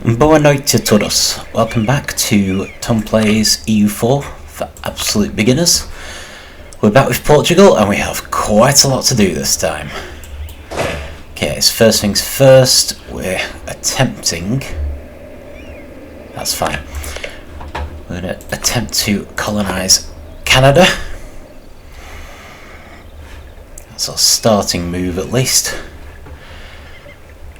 Boa noite a todos. Welcome back to Tom Plays EU4 for absolute beginners. We're back with Portugal and we have quite a lot to do this time. Okay, so first things first, we're attempting... That's fine. We're going to attempt to colonise Canada. That's our starting move at least.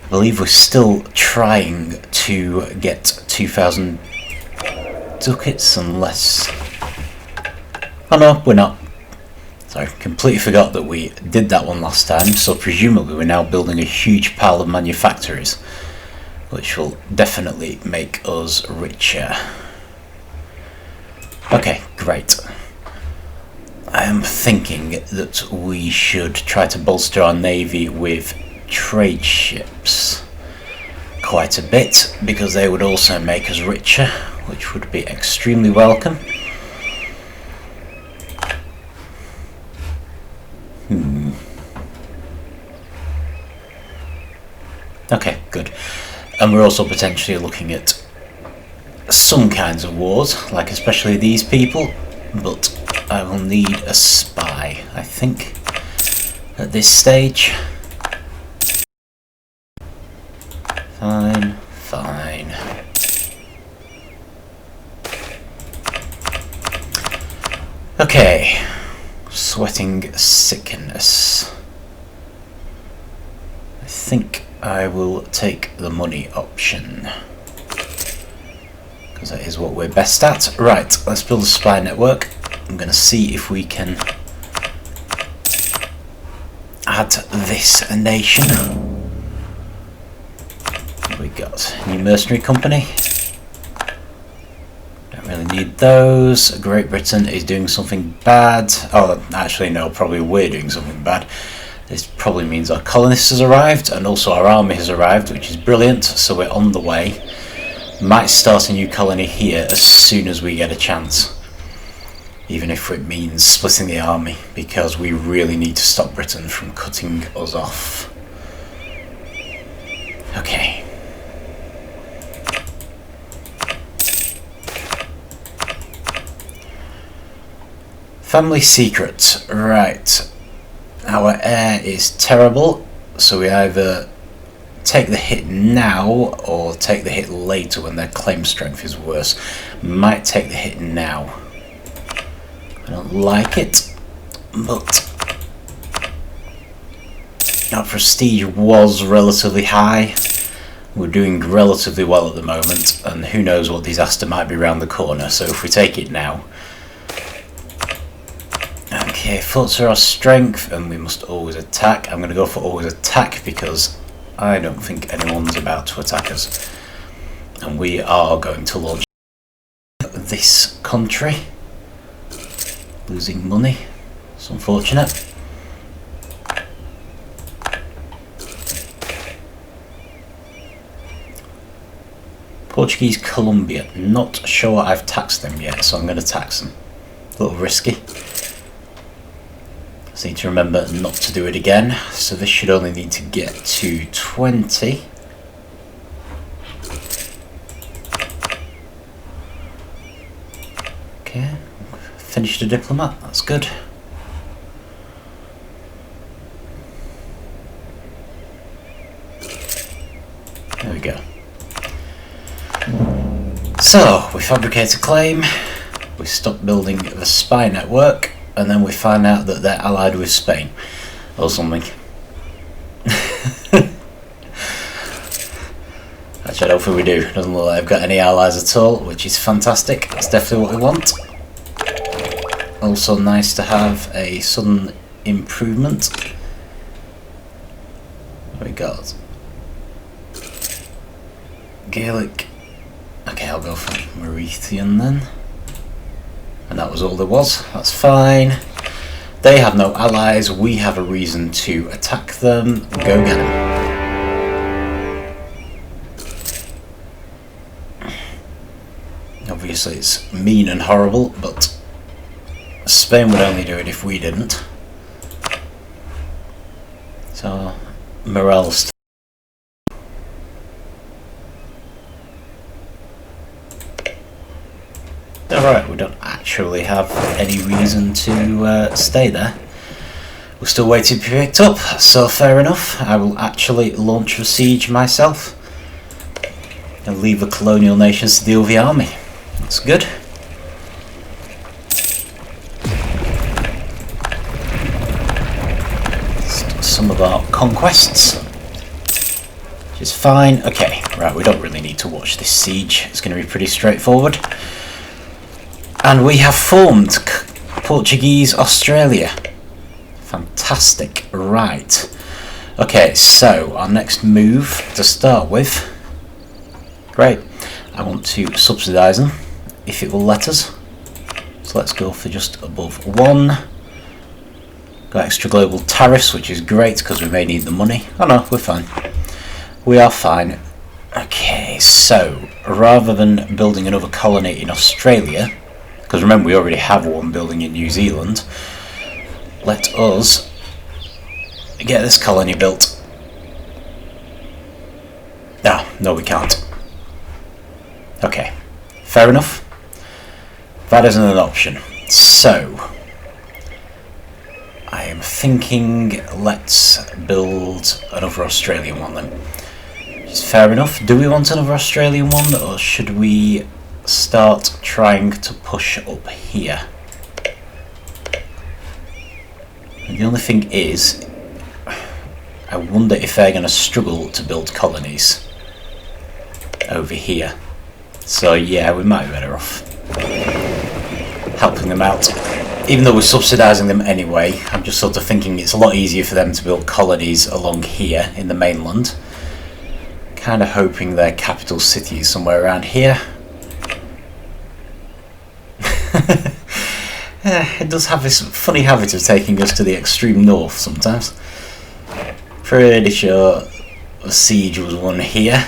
I believe we're still trying to get 2,000 ducats unless... Oh no, we're not. Sorry, completely forgot that we did that one last time, so presumably we're now building a huge pile of manufactories, which will definitely make us richer. Okay, great. I am thinking that we should try to bolster our navy with trade ships quite a bit, because they would also make us richer, which would be extremely welcome. Okay, good. And we're also potentially looking at some kinds of wars, like especially these people, but I will need a spy, I think, at this stage. Fine, fine. Okay, sweating sickness. I think I will take the money option, because that is what we're best at. Right, let's build a spy network. I'm going to see if we can add this a nation. We got a new mercenary company. Don't really need those. Great Britain is doing something bad. Oh, actually no, probably we're doing something bad. This probably means our colonist has arrived and also our army has arrived, which is brilliant, so we're on the way. Might start a new colony here as soon as we get a chance, even if it means splitting the army, because we really need to stop Britain from cutting us off. Okay. Family secret. Right. Our air is terrible, so we either take the hit now or take the hit later when their claim strength is worse. Might take the hit now. I don't like it, but our prestige was relatively high. We're doing relatively well at the moment, and who knows what disaster might be around the corner, so if we take it now. Okay, forts are our strength, and we must always attack. I'm going to go for always attack because I don't think anyone's about to attack us. And we are going to launch this country. Losing money. It's unfortunate. Portuguese Colombia. Not sure I've taxed them yet, so I'm going to tax them. A little risky. Just need to remember not to do it again. So this should only need to get to 20. Okay, finished a diplomat, that's good. There we go. So, we fabricate a claim, we stop building the spy network, and then we find out that they're allied with Spain or something. Actually, I don't think we do. Doesn't look like they've got any allies at all, which is fantastic. That's definitely what we want. Also nice to have a sudden improvement. What we got? Gaelic. Okay, I'll go for Mauritian then. And that was all there was. That's fine. They have no allies. We have a reason to attack them. Go get them. Obviously it's mean and horrible, but Spain would only do it if we didn't. So morale's Alright, we don't actually have any reason to stay there. We're still waiting to be picked up, so fair enough. I will actually launch a siege myself and leave the colonial nations to deal with the army. That's good. Some of our conquests, which is fine. Okay, right, we don't really need to watch this siege. It's going to be pretty straightforward. And we have formed Portuguese Australia. Fantastic. Right. Okay, so our next move to start with. Great. I want to subsidise them, if it will let us. So let's go for just above 1. Got extra global tariffs, which is great because we may need the money. Oh no, we're fine. We are fine. Okay, so rather than building another colony in Australia, because remember we already have one building in New Zealand, let us get this colony built. No, we can't. Okay, fair enough. That isn't an option. So I am thinking let's build another Australian one then. Which is fair enough. Do we want another Australian one, or should we start trying to push up here? And the only thing is, I wonder if they're going to struggle to build colonies over here. So yeah, we might be better off helping them out. Even though we're subsidising them anyway, I'm just sort of thinking it's a lot easier for them to build colonies along here in the mainland. Kind of hoping their capital city is somewhere around here. It does have this funny habit of taking us to the extreme north sometimes. Pretty sure the siege was won here,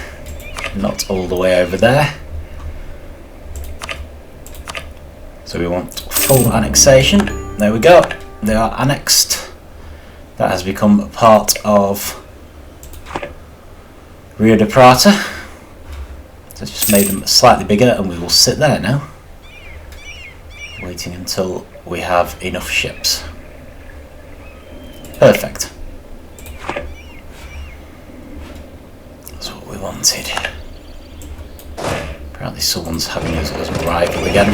not all the way over there. So we want full annexation. There we go. They are annexed. That has become part of Rio de Prata. So just made them slightly bigger, and we will sit there now, waiting until we have enough ships. Perfect. That's what we wanted. Apparently someone's having us as a rival again.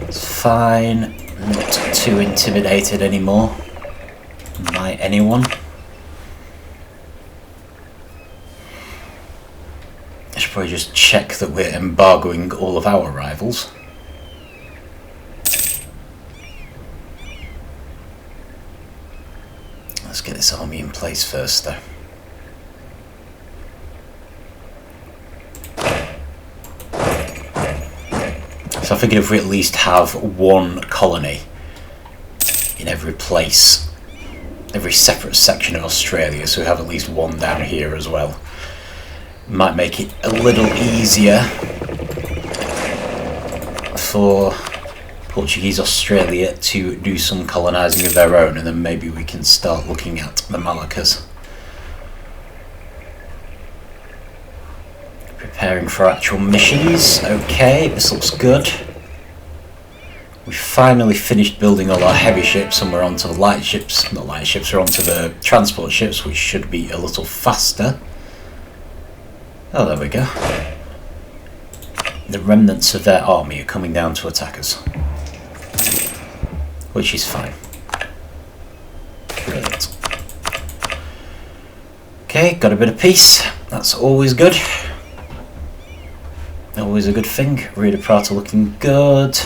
It's fine. Not too intimidated anymore by anyone. I should probably just check that we're embargoing all of our rivals. Let's get this army in place first though. So I figured if we at least have one colony in every place, every separate section of Australia, so we have at least one down here as well, might make it a little easier for Portuguese Australia to do some colonising of their own, and then maybe we can start looking at the Moluccas. Preparing for actual missions. Okay, this looks good. We finally finished building all our heavy ships, and we're onto the light ships. Not light ships, we're onto the transport ships, which should be a little faster. Oh, there we go. The remnants of their army are coming down to attack us, which is fine. Brilliant. Okay, got a bit of peace. That's always good. Always a good thing. Rio de Prata looking good.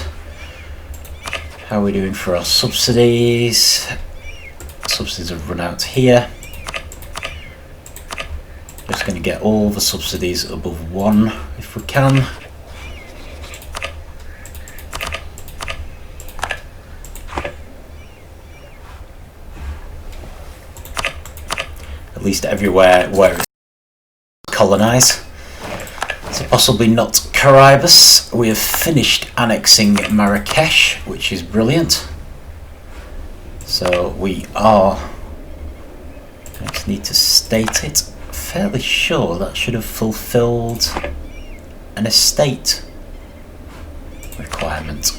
How are we doing for our subsidies? Subsidies have run out here. Just going to get all the subsidies above 1 if we can. At least everywhere where it's colonised. So possibly not Caribus. We have finished annexing Marrakesh, which is brilliant. So we are, I just need to state it, fairly sure that should have fulfilled an estate requirement.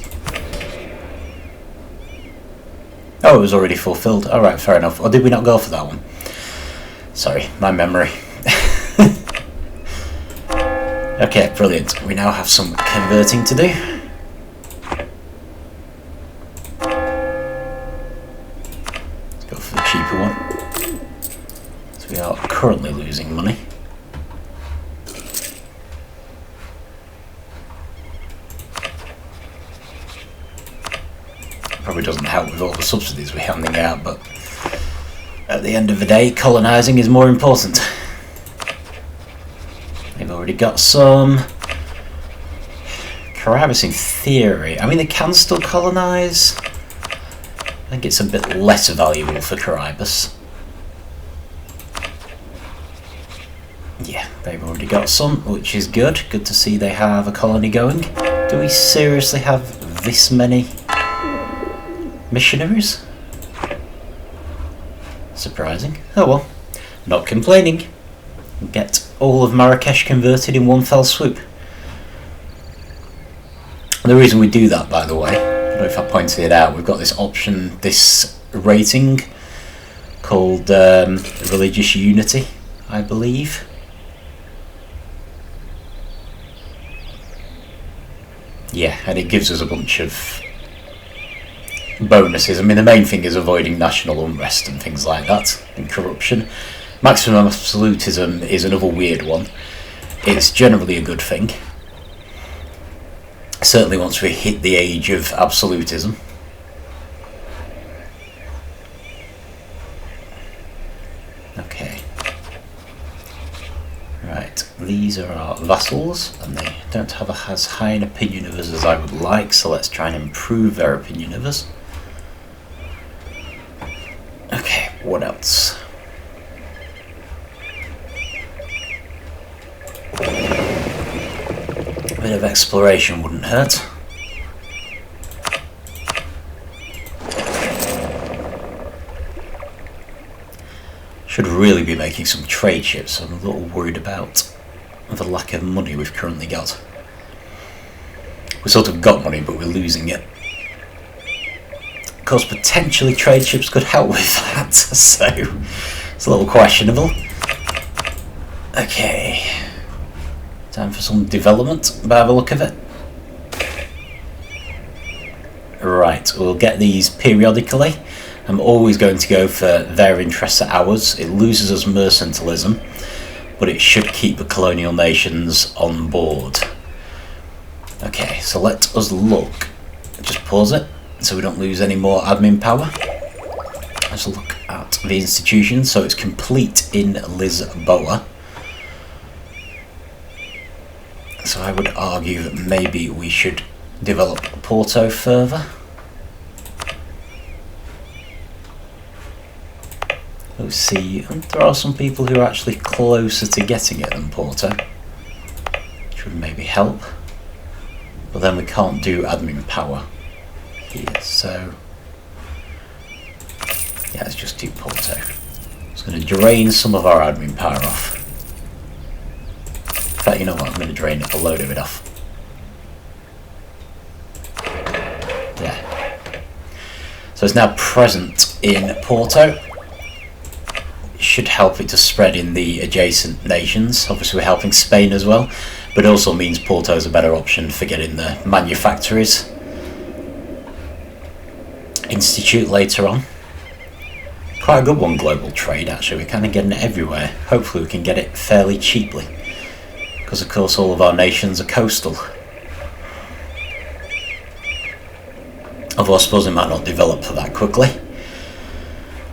Oh, it was already fulfilled. Alright, fair enough. Or did we not go for that one? Sorry, my memory. Okay, brilliant. We now have some converting to do. Let's go for the cheaper one. So we are currently losing money. Probably doesn't help with all the subsidies we're handing out, but at the end of the day, colonising is more important. They've already got some. Caribus in theory, I mean they can still colonise. I think it's a bit less valuable for Caribus. Yeah, they've already got some, which is good. Good to see they have a colony going. Do we seriously have this many missionaries? Surprising. Oh well, not complaining. Get all of Marrakesh converted in one fell swoop. And the reason we do that, by the way, I don't know if I pointed it out, we've got this option, this rating called Religious Unity, I believe. Yeah, and it gives us a bunch of bonuses. I mean, the main thing is avoiding national unrest and things like that, and corruption. Maximum absolutism is another weird one. It's generally a good thing. Certainly once we hit the age of absolutism. Okay. Right, these are our vassals, and they don't have as high an opinion of us as I would like, so let's try and improve their opinion of us. Okay, what else? A bit of exploration wouldn't hurt. Should really be making some trade ships. I'm a little worried about the lack of money we've currently got. We sort of got money, but we're losing it. Of course, potentially trade ships could help with that, so it's a little questionable. Okay. Time for some development, by the look of it. Right, we'll get these periodically. I'm always going to go for their interests at ours. It loses us mercantilism, but it should keep the colonial nations on board. Okay, so let us look. Just pause it so we don't lose any more admin power. Let's look at the institution. So it's complete in Lisboa. So I would argue that maybe we should develop Porto further. Let's see, and there are some people who are actually closer to getting it than Porto, which would maybe help. But then we can't do admin power here, so yeah, let's just do Porto. It's going to drain some of our admin power off. In fact, you know what, I'm going to drain a load of it off. There. So it's now present in Porto. It should help it to spread in the adjacent nations. Obviously we're helping Spain as well, but it also means Porto is a better option for getting the manufactories institute later on. Quite a good one, global trade actually. We're kind of getting it everywhere. Hopefully we can get it fairly cheaply, because of course all of our nations are coastal. Although I suppose it might not develop that quickly,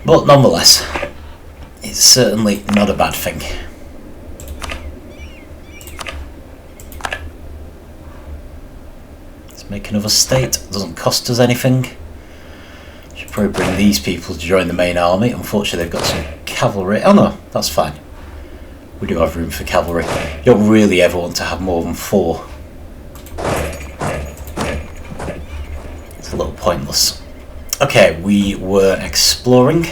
but nonetheless it's certainly not a bad thing. Let's make another state. It doesn't cost us anything. Should probably bring these people to join the main army. Unfortunately they've got some cavalry. Oh no, that's fine. We do have room for cavalry. You don't really ever want to have more than 4. It's a little pointless. Okay, we were exploring.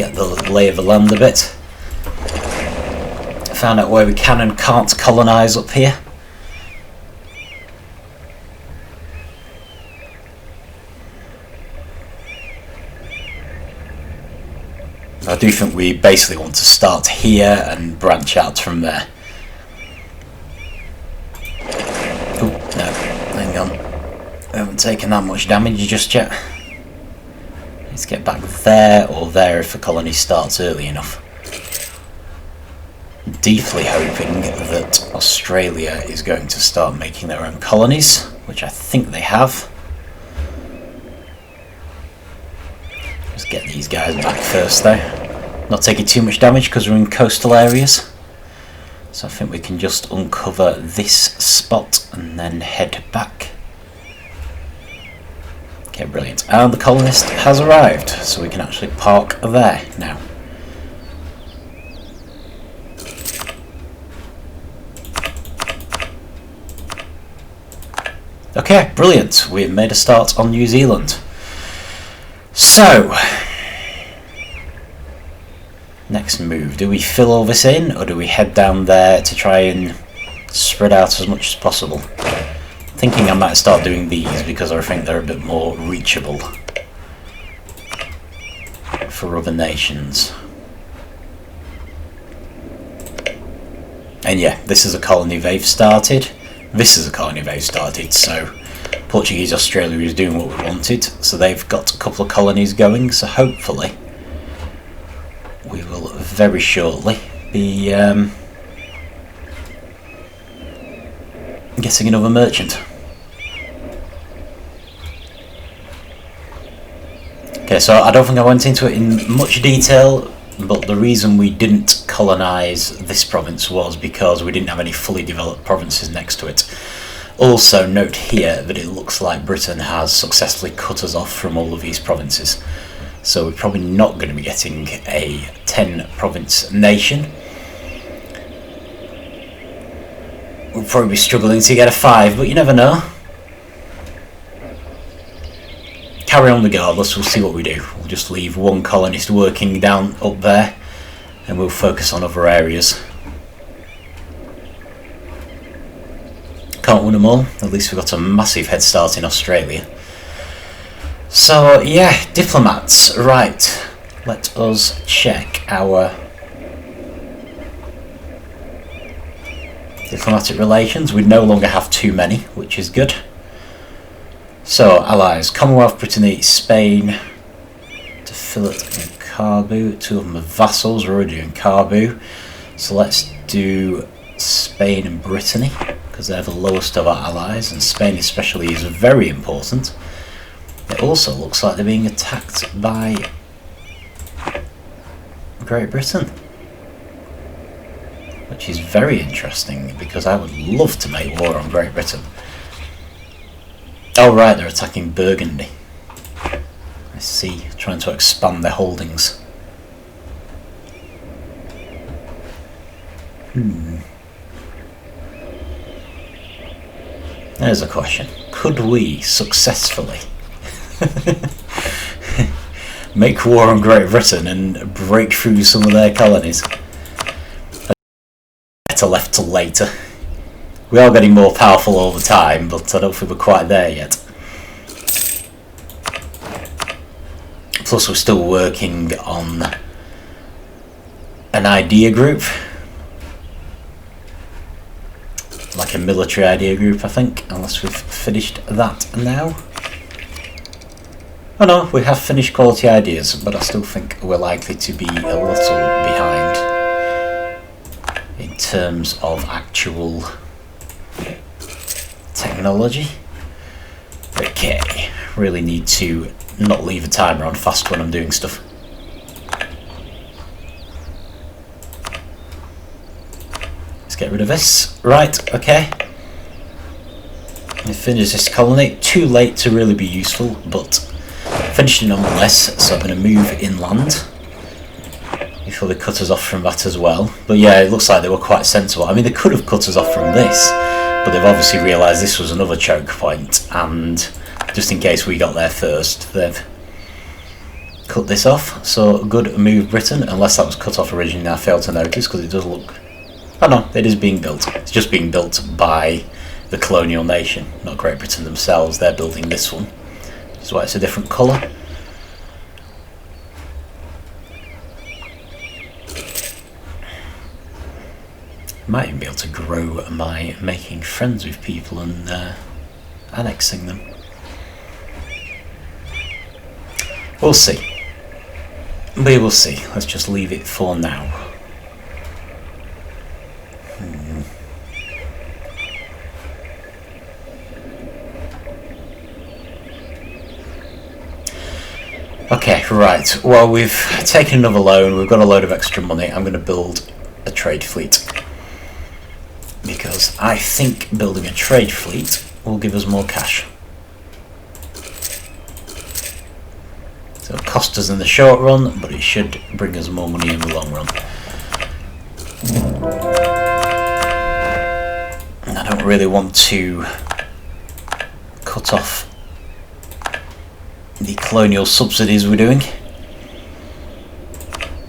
get the lay of the land a bit. Found out where we can and can't colonise up here. I do think we basically want to start here and branch out from there. Oh, no, hang on. We haven't taken that much damage just yet. Let's get back there or there if the colony starts early enough. Deeply hoping that Australia is going to start making their own colonies, which I think they have. Let's get these guys back first though. Not taking too much damage because we're in coastal areas. So I think we can just uncover this spot and then head back. Okay, brilliant. And the colonist has arrived, so we can actually park there now. Okay, brilliant. We've made a start on New Zealand. So, next move. Do we fill all this in, or do we head down there to try and spread out as much as possible? Thinking I might start doing these because I think they're a bit more reachable for other nations. And yeah, this is a colony they've started. This is a colony they've started, so Portuguese Australia is doing what we wanted. So they've got a couple of colonies going, so hopefully we will very shortly be getting another merchant. Okay, so I don't think I went into it in much detail, but the reason we didn't colonise this province was because we didn't have any fully developed provinces next to it. Also note here that it looks like Britain has successfully cut us off from all of these provinces. So we're probably not going to be getting a 10 province nation. We'll probably be struggling to get a 5, but you never know. Carry on regardless, we'll see what we do. We'll just leave one colonist working down up there and we'll focus on other areas. Can't win them all, at least we've got a massive head start in Australia. So yeah, diplomats, right, let us check our diplomatic relations. We no longer have too many, which is good. So, allies, Commonwealth, Brittany, Spain, to Philip and Carbu. 2 of them are vassals, we're already doing Carbu. So let's do Spain and Brittany, because they're the lowest of our allies, and Spain especially is very important. It also looks like they're being attacked by Great Britain, which is very interesting, because I would love to make war on Great Britain. Oh right, they're attacking Burgundy. I see, trying to expand their holdings. There's a question. Could we successfully make war on Great Britain and break through some of their colonies? Better left till later. We are getting more powerful all the time, but I don't think we're quite there yet. Plus we're still working on an idea group. Like a military idea group, I think, unless we've finished that now. Oh no, we have finished quality ideas, but I still think we're likely to be a little behind in terms of actual technology. Okay, really need to not leave a timer on fast when I'm doing stuff. Let's get rid of this. Right, okay. We finish this colony. Too late to really be useful, but finished it nonetheless, so I'm going to move inland before they cut us off from that as well. But yeah, it looks like they were quite sensible. I mean, they could have cut us off from this, but they've obviously realised this was another choke point, and just in case we got there first, they've cut this off. So good move, Britain, unless that was cut off originally and I failed to notice, because it does look... Oh no, it is being built. It's just being built by the colonial nation, not Great Britain themselves. They're building this one. This is why it's a different colour. Might even be able to grow by making friends with people and annexing them. We'll see. We will see. Let's just leave it for now. Okay, right. Well, we've taken another loan. We've got a load of extra money. I'm going to build a trade fleet. Because I think building a trade fleet will give us more cash. So it'll cost us in the short run, but it should bring us more money in the long run. And I don't really want to cut off the colonial subsidies we're doing.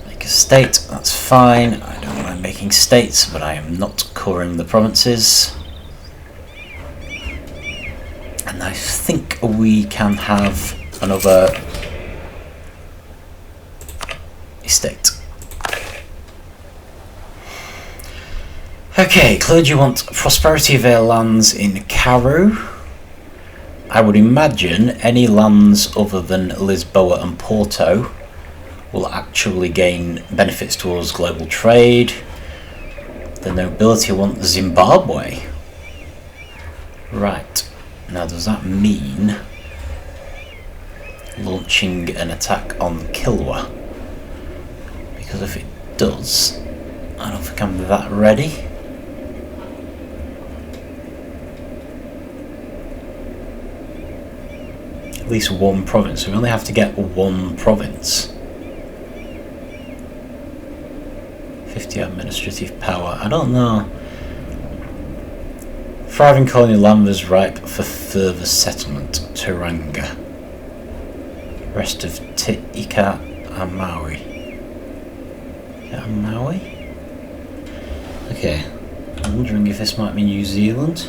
Make a state, that's fine. I don't mind making states, but I am not coring the provinces. And I think we can have another estate. Okay, clergy want prosperity of their lands in Caru. I would imagine any lands other than Lisboa and Porto will actually gain benefits towards global trade. The nobility want Zimbabwe. Right. Now does that mean launching an attack on Kilwa? Because if it does, I don't think I'm that ready. At least one province. We only have to get one province. 50 administrative power. I don't know. Thriving colonial land was ripe for further settlement. Teranga. Rest of Ika and Maui. And Maui? Okay. I'm wondering if this might be New Zealand.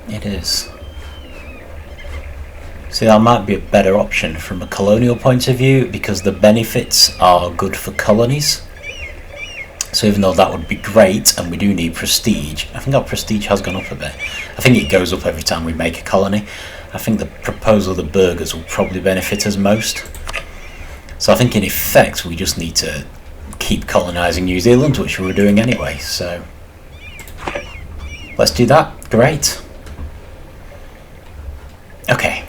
It is. See, that might be a better option from a colonial point of view because the benefits are good for colonies. So even though that would be great and we do need prestige, I think our prestige has gone up a bit. I think it goes up every time we make a colony. I think the proposal of the burghers will probably benefit us most. So I think in effect we just need to keep colonising New Zealand, which we were doing anyway. So let's do that. Great. Okay.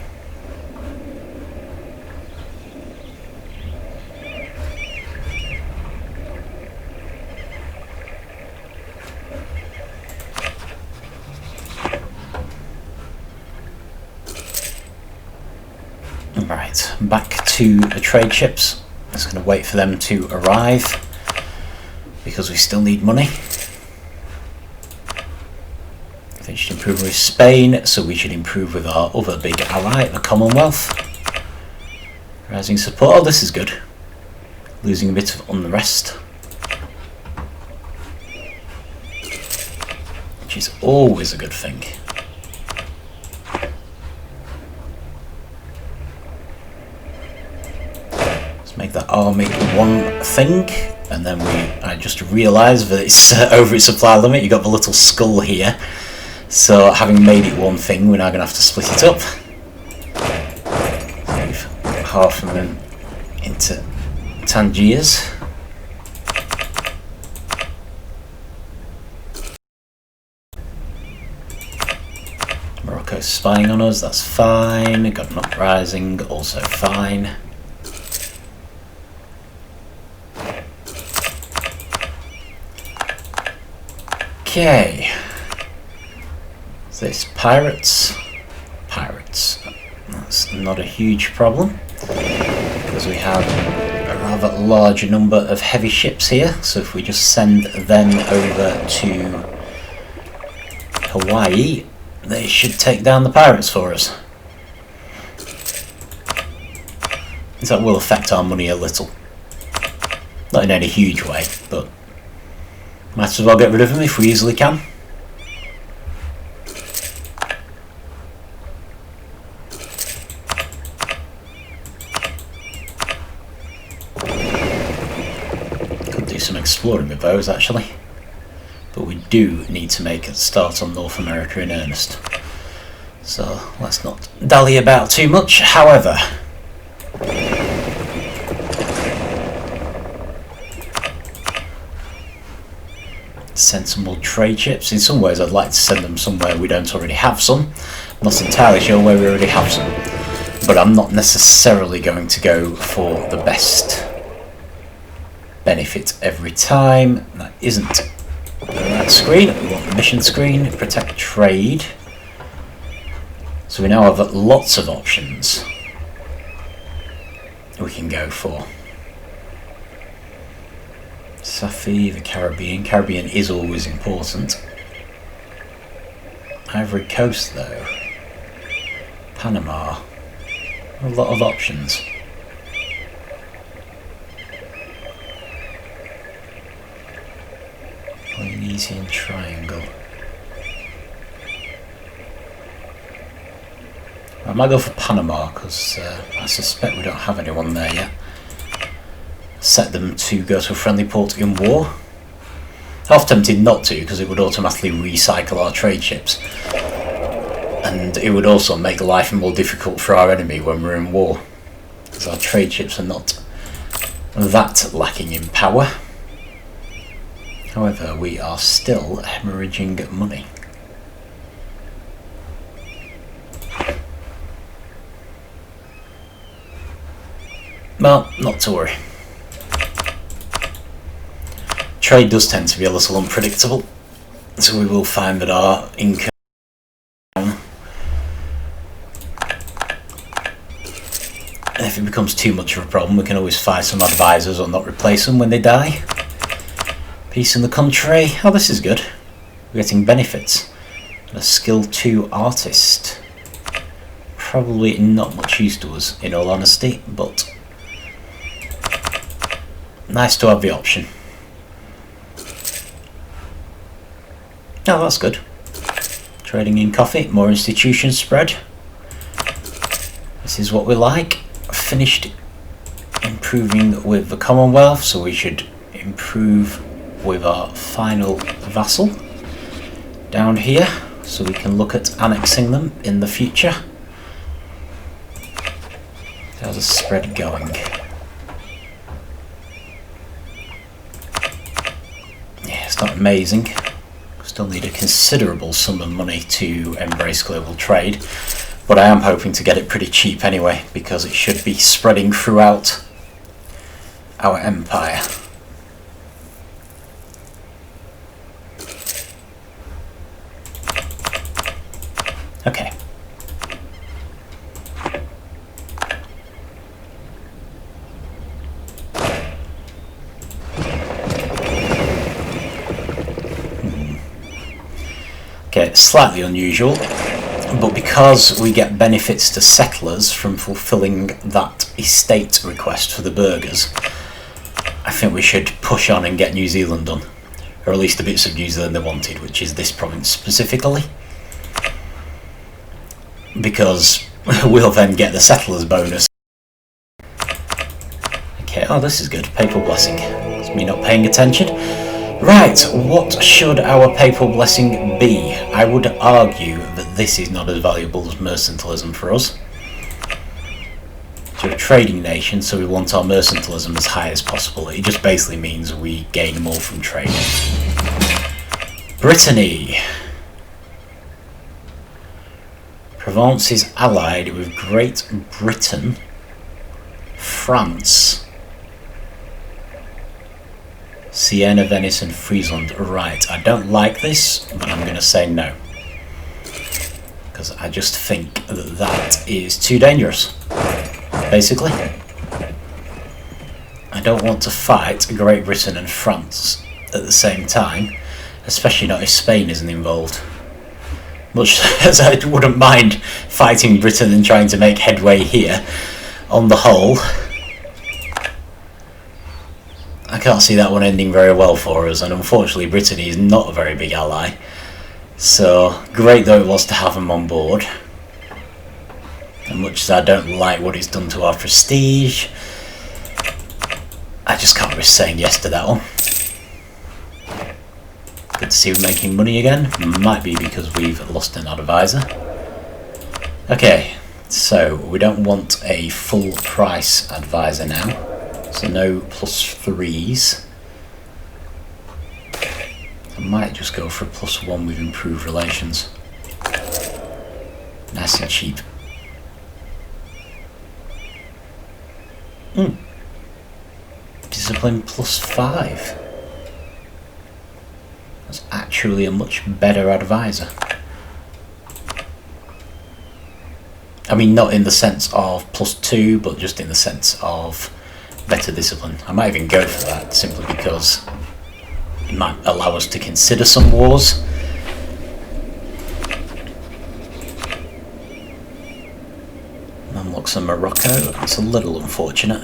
Right, back to the trade ships. Just going to wait for them to arrive because we still need money. They should improve with Spain, so we should improve with our other big ally, the Commonwealth. Rising support. Oh, this is good. Losing a bit of unrest, which is always a good thing. Let's make that army one thing, and then I just realised that it's over its supply limit. You got the little skull here. So having made it one thing, we're now going to have to split it up. Move half of them into Tangiers. Morocco's spying on us, that's fine. Got an uprising, also fine. Okay. This pirates. That's not a huge problem because we have a rather large number of heavy ships here. So if we just send them over to Hawaii, they should take down the pirates for us. That will affect our money a little. Not in any huge way, but might as well get rid of them if we easily can. Could do some exploring with those actually. But we do need to make a start on North America in earnest. So let's not dally about too much. However, send some more trade ships. In some ways I'd like to send them somewhere we don't already have some. I'm not entirely sure where we already have some. But I'm not necessarily going to go for the best benefit every time. That isn't the right screen. We want the mission screen. Protect trade. So we now have lots of options we can go for. Safi, the Caribbean. Caribbean is always important. Ivory Coast though. Panama. A lot of options. Polynesian Triangle. I might go for Panama because I suspect we don't have anyone there yet. Set them to go to a friendly port in war. Half tempted not to because it would automatically recycle our trade ships. And it would also make life more difficult for our enemy when we're in war. Because our trade ships are not that lacking in power. However, we are still hemorrhaging money. Well, not to worry. Trade does tend to be a little unpredictable, so we will find that our income, and if it becomes too much of a problem, we can always fire some advisors or not replace them when they die. Peace in the country. Oh, this is good. We're getting benefits. And a skill 2 artist. Probably not much use to us, in all honesty, but nice to have the option. Oh, that's good. Trading in coffee, more institution spread. This is what we like. Finished improving with the Commonwealth, so we should improve with our final vassal down here, so we can look at annexing them in the future. How's the spread going? Yeah, it's not amazing. Still need a considerable sum of money to embrace global trade, but I am hoping to get it pretty cheap anyway, because it should be spreading throughout our empire. Okay. Okay, slightly unusual, but because we get benefits to settlers from fulfilling that estate request for the burghers, I think we should push on and get New Zealand done, or at least the bits of New Zealand they wanted, which is this province specifically, because we'll then get the settlers bonus. Okay, oh, this is good. Papal blessing. That's me not paying attention. Right, what should our papal blessing be? I would argue that this is not as valuable as mercantilism for us. We're a trading nation, so we want our mercantilism as high as possible. It just basically means we gain more from trading. Brittany. Provence is allied with Great Britain, France, Siena, Venice and Friesland. Right, I don't like this, but I'm going to say no. Because I just think that that is too dangerous, basically. I don't want to fight Great Britain and France at the same time, especially not if Spain isn't involved. Much as I wouldn't mind fighting Britain and trying to make headway here, on the whole, I can't see that one ending very well for us, and unfortunately Brittany is not a very big ally. So, great though it was to have him on board. And much as I don't like what he's done to our prestige, I just can't risk saying yes to that one. Good to see we're making money again. Might be because we've lost an advisor. Okay, so we don't want a full price advisor now. So no +3s. I might just go for a +1 with improved relations. Nice and cheap. Discipline +5. That's actually a much better advisor. I mean, not in the sense of +2, but just in the sense of better discipline. I might even go for that simply because it might allow us to consider some wars. Unlocks in Morocco. It's a little unfortunate.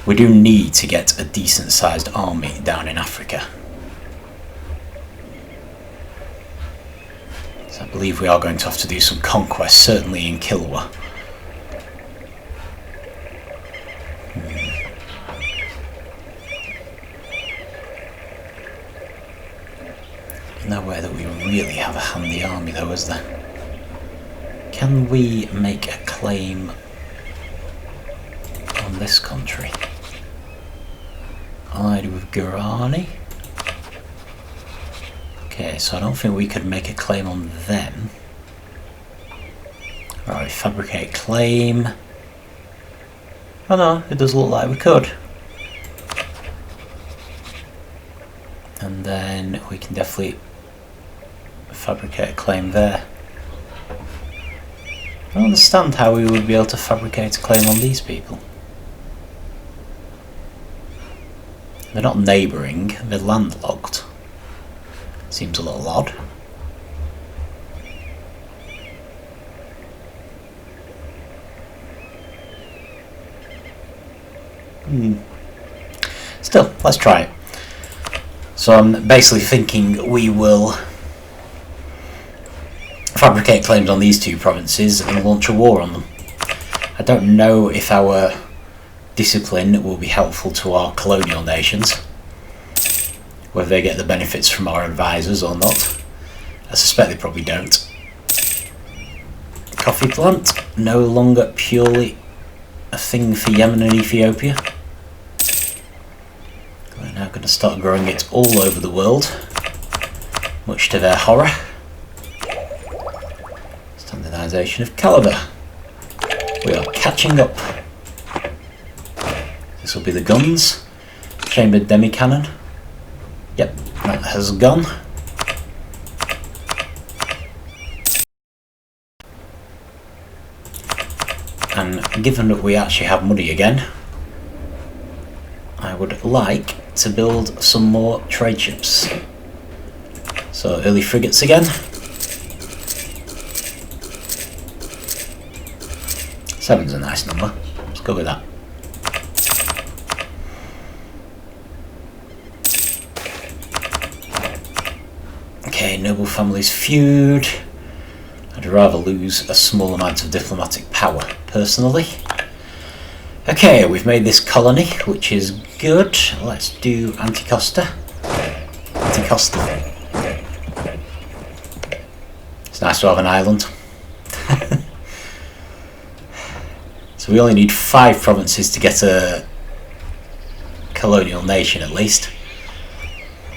We do need to get a decent sized army down in Africa. So I believe we are going to have to do some conquest, certainly in Kilwa. Nowhere that we really have a handy army though, is there? Can we make a claim on this country? Allied with Guarani? Okay, so I don't think we could make a claim on them. Right, fabricate claim. Oh no, it does look like we could. And then we can definitely fabricate a claim there. I don't understand how we would be able to fabricate a claim on these people. They're not neighbouring, they're landlocked. Seems a little odd. Still, let's try it. So I'm basically thinking we will fabricate claims on these two provinces and launch a war on them. I don't know if our discipline will be helpful to our colonial nations, whether they get the benefits from our advisors or not. I suspect they probably don't. Coffee plant, no longer purely a thing for Yemen and Ethiopia. We're now going to start growing it all over the world, much to their horror. Standardisation of calibre. We are catching up. This will be the guns. Chambered demi-cannon. Yep, that has gone. And given that we actually have money again, I would like to build some more trade ships. So early frigates again. 7's a nice number. Let's go with that. Okay, noble families feud. I'd rather lose a small amount of diplomatic power, personally. Okay, we've made this colony, which is good. Let's do Anticosta. Anticosta. It's nice to have an island. So we only need 5 provinces to get a colonial nation at least.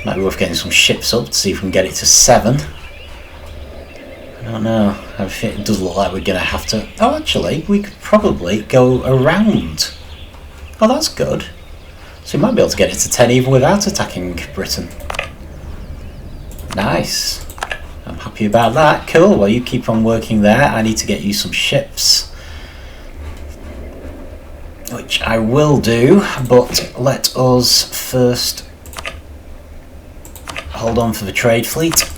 Might be worth getting some ships up to see if we can get it to 7. I don't know. It does look like we're going to have to... Oh, actually, we could probably go around. Oh, that's good. So we might be able to get it to 10 even without attacking Britain. Nice. I'm happy about that. Cool. Well, you keep on working there. I need to get you some ships, which I will do, but let us first hold on for the trade fleet.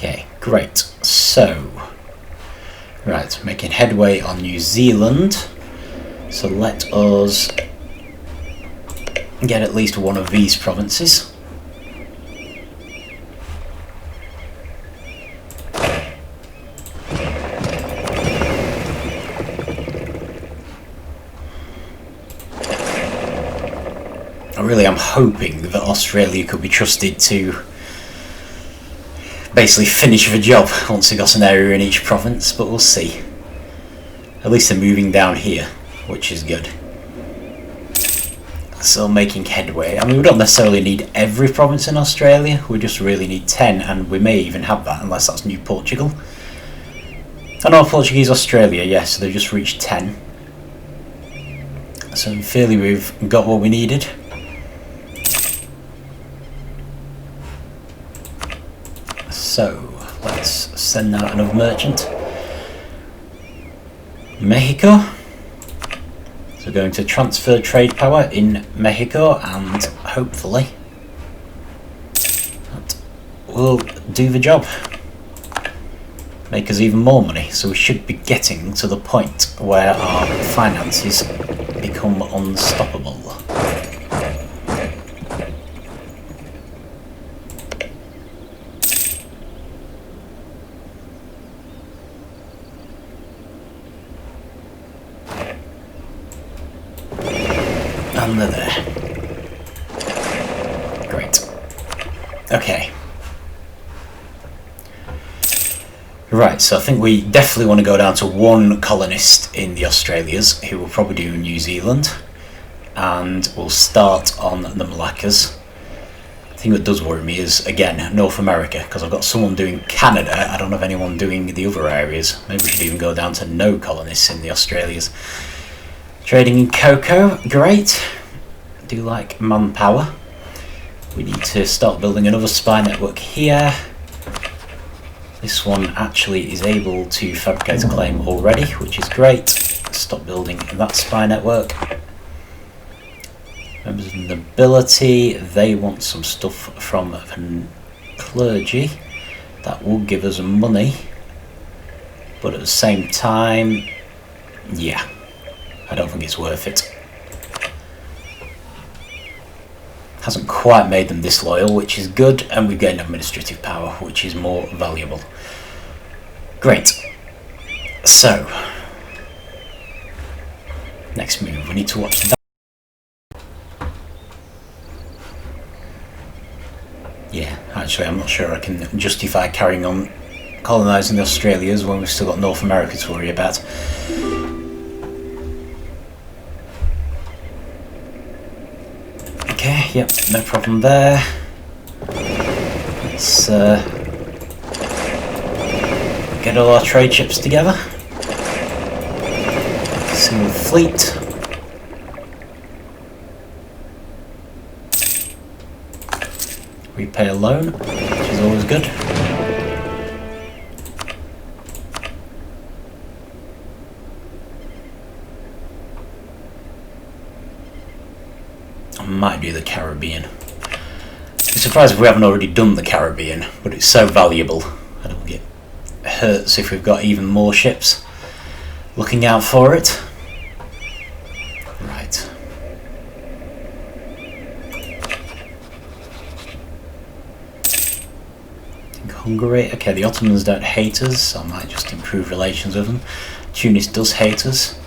Okay, great. So, right, making headway on New Zealand. So let us get at least one of these provinces. I really am hoping that Australia could be trusted to basically finish the job once they got an area in each province, but we'll see. At least they're moving down here, which is good. So making headway. I mean, we don't necessarily need every province in Australia, we just really need 10, and we may even have that unless that's New Portugal. I know Portuguese Australia, yes, so they've just reached 10. So in theory we've got what we needed. So let's send out another merchant. Mexico. So we're going to transfer trade power in Mexico, and hopefully that will do the job. Make us even more money. So we should be getting to the point where our finances become unstoppable. And they're there. Great. Okay. Right, so I think we definitely want to go down to one colonist in the Australias, who will probably do New Zealand, and we'll start on the Malaccas. The thing that does worry me is, again, North America, because I've got someone doing Canada, I don't have anyone doing the other areas. Maybe we should even go down to no colonists in the Australias. Trading in cocoa, great. I do like manpower. We need to start building another spy network here. This one actually is able to fabricate a claim already, which is great. Stop building that spy network. Members of the nobility, they want some stuff from the clergy. That will give us money. But at the same time, yeah, I don't think it's worth it. Hasn't quite made them disloyal, which is good, and we've gained administrative power, which is more valuable. Great. So, next move, we need to watch that. Yeah, actually I'm not sure I can justify carrying on colonising the Australias when we've still got North America to worry about. Okay, yep, no problem there. Let's get all our trade ships together. Single fleet. Repay a loan, which is always good. I might do the Caribbean. I'm surprised if we haven't already done the Caribbean, but it's so valuable. I don't get hurts if we've got even more ships looking out for it. Right. Hungary. Okay, the Ottomans don't hate us, so I might just improve relations with them. Tunis does hate us.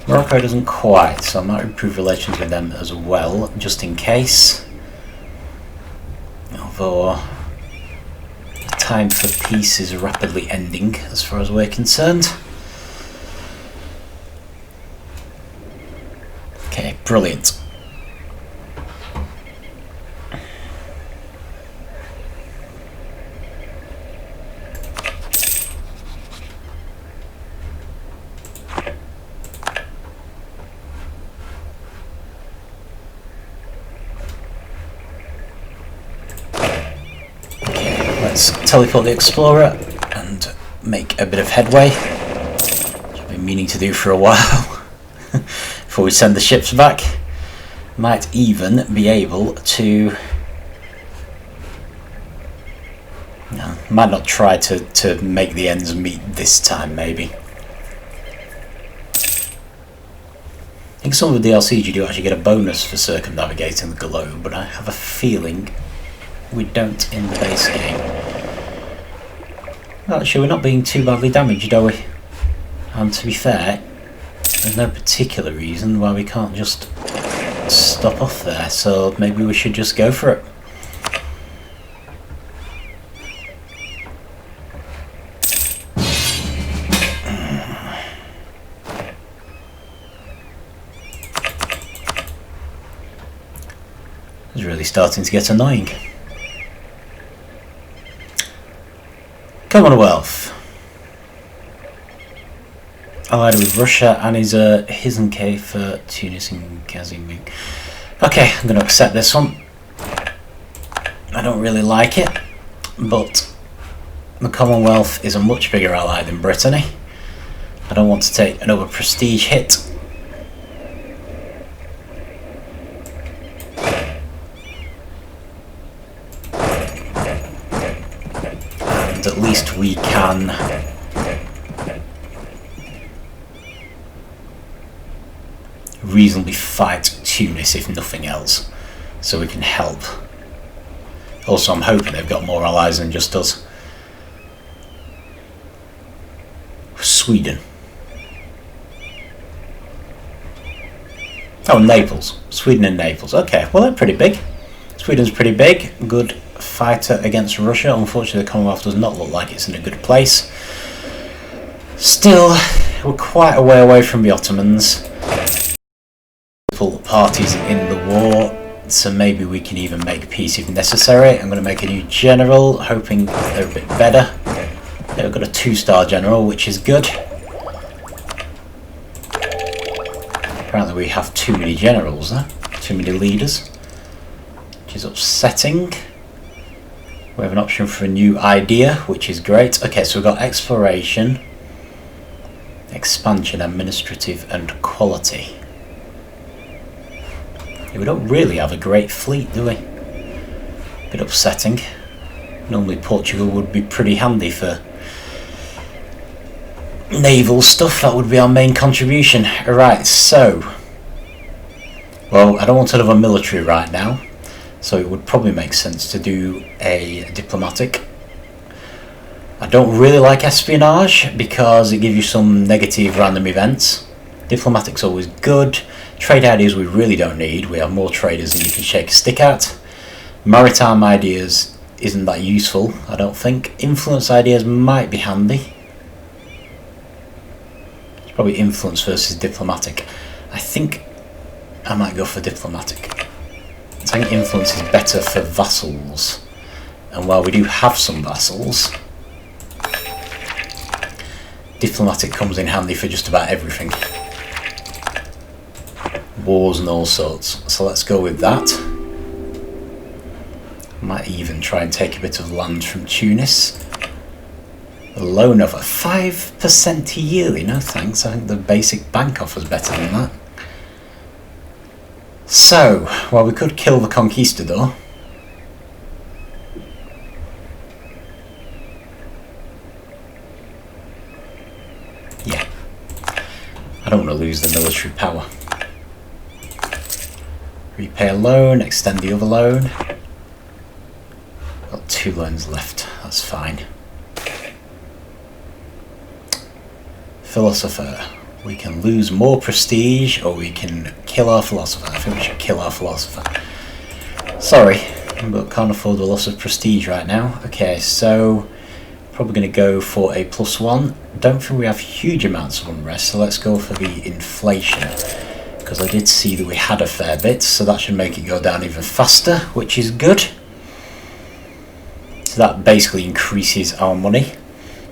Morocco doesn't quite, so I might improve relations with them as well, just in case. Although the time for peace is rapidly ending, as far as we're concerned. Okay, brilliant. Let's teleport the Explorer and make a bit of headway, which I've been meaning to do for a while before we send the ships back. Might even be able to No, might not try to make the ends meet this time, maybe. I think some of the DLCs you do actually get a bonus for circumnavigating the globe, but I have a feeling we don't in the base game. Well, actually, we're not being too badly damaged, are we? And to be fair, there's no particular reason why we can't just stop off there, so maybe we should just go for it. It's really starting to get annoying. Commonwealth. Allied with Russia and is Hizenke for Tunis and Kazimir. Okay, I'm going to accept this one. I don't really like it, but the Commonwealth is a much bigger ally than Brittany. I don't want to take another prestige hit. And at least we can reasonably fight Tunis, if nothing else, so we can help. Also, I'm hoping they've got more allies than just us. Sweden. Oh, Naples. Sweden and Naples. Okay, well, they're pretty big. Sweden's pretty big. Good fighter against Russia. Unfortunately, the Commonwealth does not look like it's in a good place. Still, we're quite a way away from the Ottomans. Parties in the war, so maybe we can even make peace if necessary. I'm going to make a new general, hoping they're a bit better. Yeah, we've got a 2-star general, which is good. Apparently we have too many generals there, too many leaders, which is upsetting. We have an option for a new idea, which is great. Okay, so we've got exploration, expansion, administrative and quality. We don't really have a great fleet, do we? Bit upsetting. Normally Portugal would be pretty handy for naval stuff. That would be our main contribution. Alright, so... well, I don't want another military right now, so it would probably make sense to do a diplomatic. I don't really like espionage because it gives you some negative random events. Diplomatic's always good. Trade ideas we really don't need. We have more traders than you can shake a stick at. Maritime ideas isn't that useful, I don't think. Influence ideas might be handy. It's probably influence versus diplomatic. I think I might go for diplomatic. I think influence is better for vassals. And while we do have some vassals, diplomatic comes in handy for just about everything. Wars and all sorts. So let's go with that. Might even try and take a bit of land from Tunis. A loan of 5% yearly. No thanks. I think the basic bank offer's better than that. So, well, we could kill the conquistador. Yeah. I don't want to lose the military power. Repay a loan, extend the other loan. Got 2 loans left, that's fine. Philosopher. We can lose more prestige or we can kill our philosopher. I think we should kill our philosopher. Sorry, but can't afford the loss of prestige right now. Okay, so probably going to go for a +1. Don't think we have huge amounts of unrest, so let's go for the inflation. Because I did see that we had a fair bit, so that should make it go down even faster, which is good. So that basically increases our money.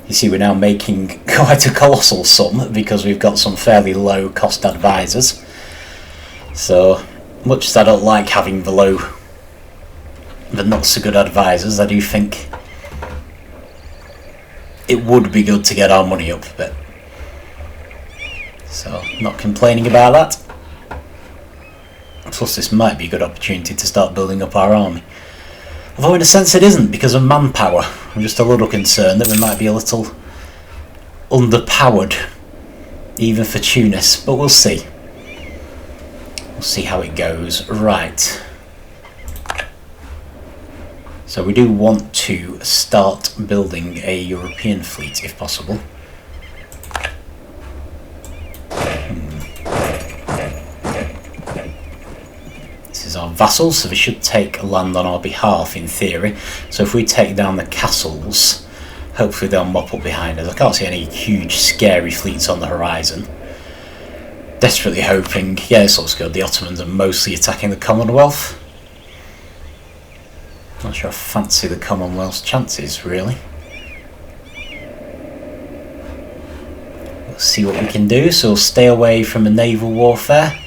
You see, we're now making quite a colossal sum because we've got some fairly low cost advisors. So, much as I don't like having the not so good advisors, I do think it would be good to get our money up a bit. So, not complaining about that. Plus, this might be a good opportunity to start building up our army. Although in a sense it isn't, because of manpower. I'm just a little concerned that we might be a little underpowered, even for Tunis, but we'll see. We'll see how it goes. Right. So we do want to start building a European fleet, if possible. This is our vassals, so they should take land on our behalf in theory. So if we take down the castles, hopefully they'll mop up behind us. I can't see any huge scary fleets on the horizon. Desperately hoping, yeah, this looks good. The Ottomans are mostly attacking the Commonwealth. Not sure I fancy the Commonwealth's chances, really. We'll see what we can do, so we'll stay away from the naval warfare.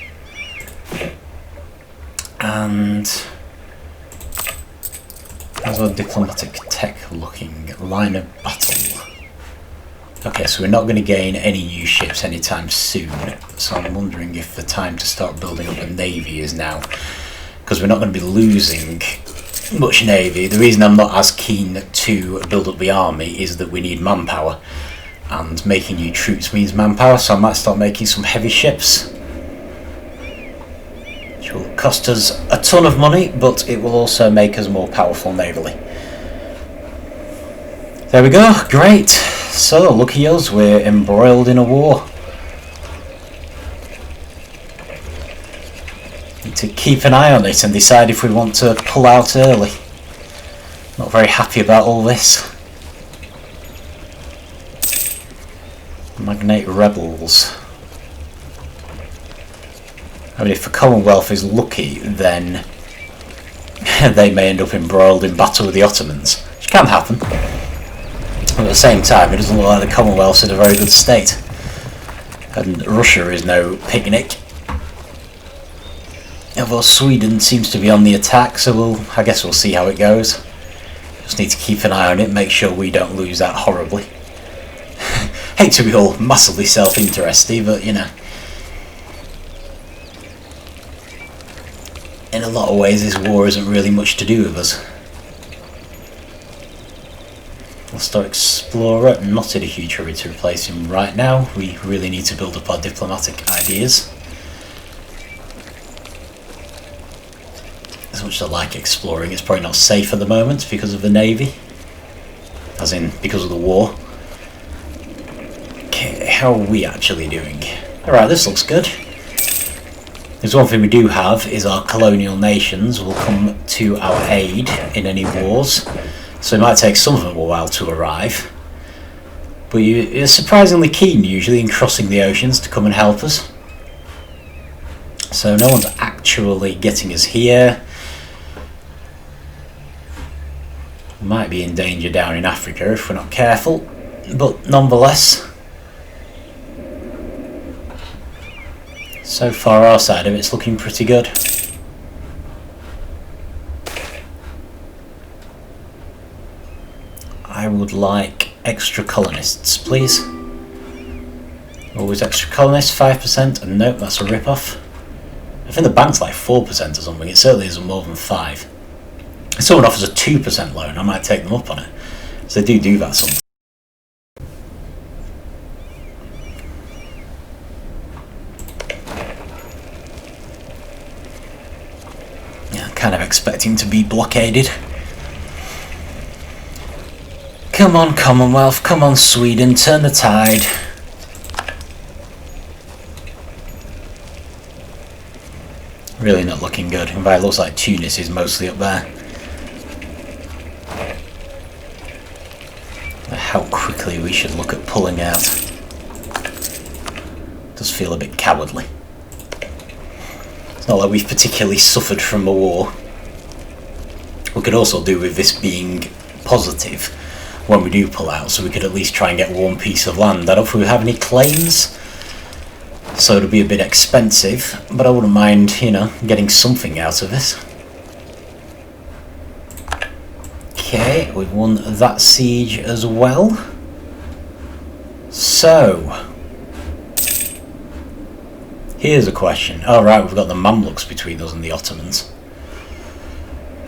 And how's our diplomatic tech looking? Line of battle. Okay, so we're not going to gain any new ships anytime soon, so I'm wondering if the time to start building up a navy is now, because we're not going to be losing much navy. The reason I'm not as keen to build up the army is that we need manpower, and making new troops means manpower, so I might start making some heavy ships, which will cost us a ton of money, but it will also make us more powerful navally. There we go, great. So, lucky us, we're embroiled in a war. Need to keep an eye on it and decide if we want to pull out early. Not very happy about all this. Magnate rebels. I mean, if the Commonwealth is lucky, then they may end up embroiled in battle with the Ottomans, which can happen. At the same time, it doesn't look like the Commonwealth's in a very good state. And Russia is no picnic. Although Sweden seems to be on the attack, so I guess we'll see how it goes. Just need to keep an eye on it, make sure we don't lose that horribly. Hate to be all massively self-interested, but you know. In a lot of ways, this war isn't really much to do with us. Star Explorer, not in a huge hurry to replace him right now. We really need to build up our diplomatic ideas. As much as I like exploring, it's probably not safe at the moment because of the navy. As in, because of the war. Okay, how are we actually doing? Alright, this looks good. There's one thing we do have, is our colonial nations will come to our aid in any wars. So it might take some of them a while to arrive. But you're surprisingly keen usually in crossing the oceans to come and help us. So no one's actually getting us here. We might be in danger down in Africa if we're not careful. But nonetheless, so far our side of it's looking pretty good. I would like extra colonists, please. Always extra colonists, 5%, and nope, that's a rip-off. I think the bank's like 4% or something, it certainly isn't more than 5. If someone offers a 2% loan, I might take them up on it. So they do that sometimes. Yeah, kind of expecting to be blockaded. Come on, Commonwealth, come on, Sweden, turn the tide. Really not looking good. In fact, it looks like Tunis is mostly up there. How quickly we should look at pulling out. Does feel a bit cowardly. It's not like we've particularly suffered from a war. We could also do with this being positive when we do pull out, so we could at least try and get one piece of land. I don't think we have any claims, so it'll be a bit expensive, but I wouldn't mind, you know, getting something out of this. Okay, we've won that siege as well. So, here's a question. Oh right, we've got the Mamluks between us and the Ottomans.